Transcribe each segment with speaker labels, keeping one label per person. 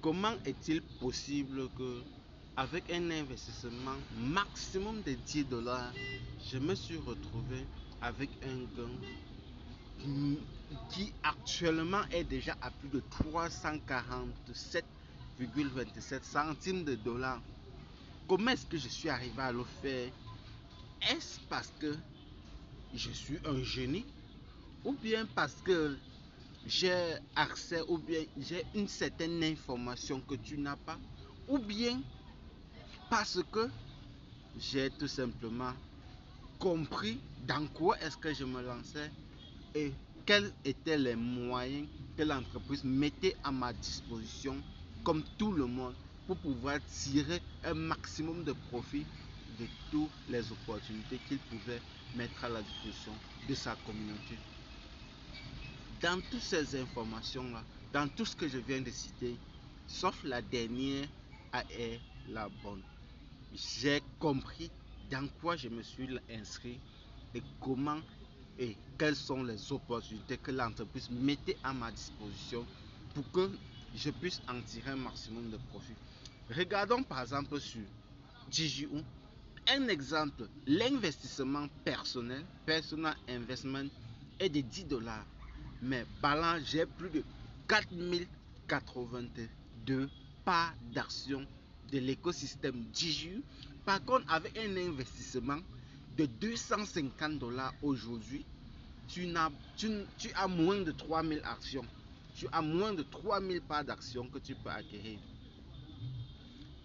Speaker 1: Comment est-il possible que, avec un investissement maximum de 10 dollars, je me suis retrouvé avec un gain qui actuellement est déjà à plus de 347,27 centimes de dollars? Comment est-ce que je suis arrivé à le faire? Est-ce parce que je suis un génie, ou bien parce que j'ai accès, ou bien j'ai une certaine information que tu n'as pas, ou bien parce que j'ai tout simplement compris dans quoi est-ce que je me lançais et quels étaient les moyens que l'entreprise mettait à ma disposition, comme tout le monde, pour pouvoir tirer un maximum de profit de toutes les opportunités qu'il pouvait mettre à la disposition de sa communauté. Dans toutes ces informations-là, dans tout ce que je viens de citer, sauf la dernière est la bonne. J'ai compris dans quoi je me suis inscrit et comment et quelles sont les opportunités que l'entreprise mettait à ma disposition pour que je puisse en tirer un maximum de profit. Regardons par exemple sur DigiU. Un exemple, l'investissement personnel, personal investment, est de 10 dollars. Mais par là, j'ai plus de 4082 parts d'actions de l'écosystème DigiU. Par contre, avec un investissement de 250 dollars aujourd'hui, tu as moins de 3000 actions. Tu as moins de 3000 parts d'actions que tu peux acquérir.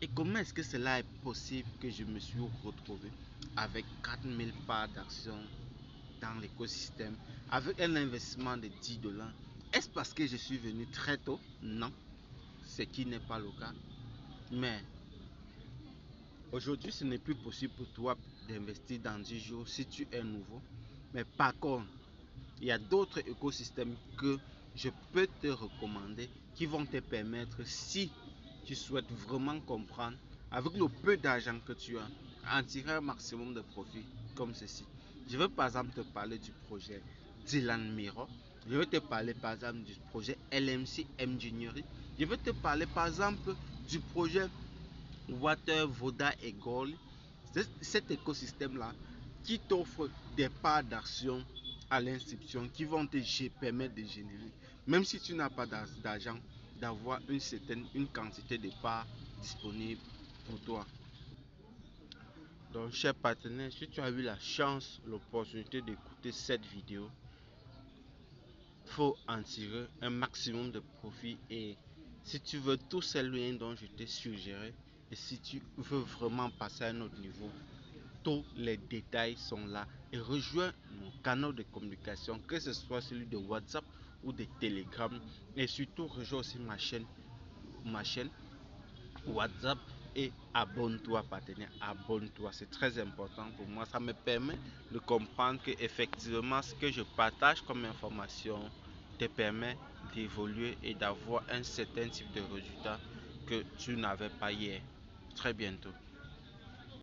Speaker 1: Et comment est-ce que cela est possible que je me suis retrouvé avec 4000 parts d'actions dans l'écosystème avec un investissement de 10 dollars? Est-ce parce que je suis venu très tôt? Non, ce qui n'est pas le cas. Mais aujourd'hui, ce n'est plus possible pour toi d'investir dans 10 jours si tu es nouveau. Mais par contre, il y a d'autres écosystèmes que je peux te recommander qui vont te permettre, si tu souhaites vraiment comprendre, avec le peu d'argent que tu as, en tirer un maximum de profit comme ceci. Je vais par exemple te parler du projet Dylan Miro. Je vais te parler par exemple du projet LMC Engineering. Je vais te parler par exemple du projet Water, Voda et Gold. Cet écosystème-là qui t'offre des parts d'action à l'inscription qui vont te permettre de générer, même si tu n'as pas d'argent, d'avoir une quantité de parts disponible pour toi. Donc, chers partenaires, si tu as eu la chance, l'opportunité d'écouter cette vidéo, il faut en tirer un maximum de profit. Et si tu veux tous ces liens dont je t'ai suggéré, et si tu veux vraiment passer à un autre niveau, tous les détails sont là. Et rejoins mon canal de communication, que ce soit celui de WhatsApp ou de Telegram. Et surtout, rejoins aussi ma chaîne WhatsApp, et abonne-toi partenaire, abonne-toi, c'est très important pour moi. Ça me permet de comprendre que effectivement ce que je partage comme information te permet d'évoluer et d'avoir un certain type de résultat que tu n'avais pas hier. Très bientôt.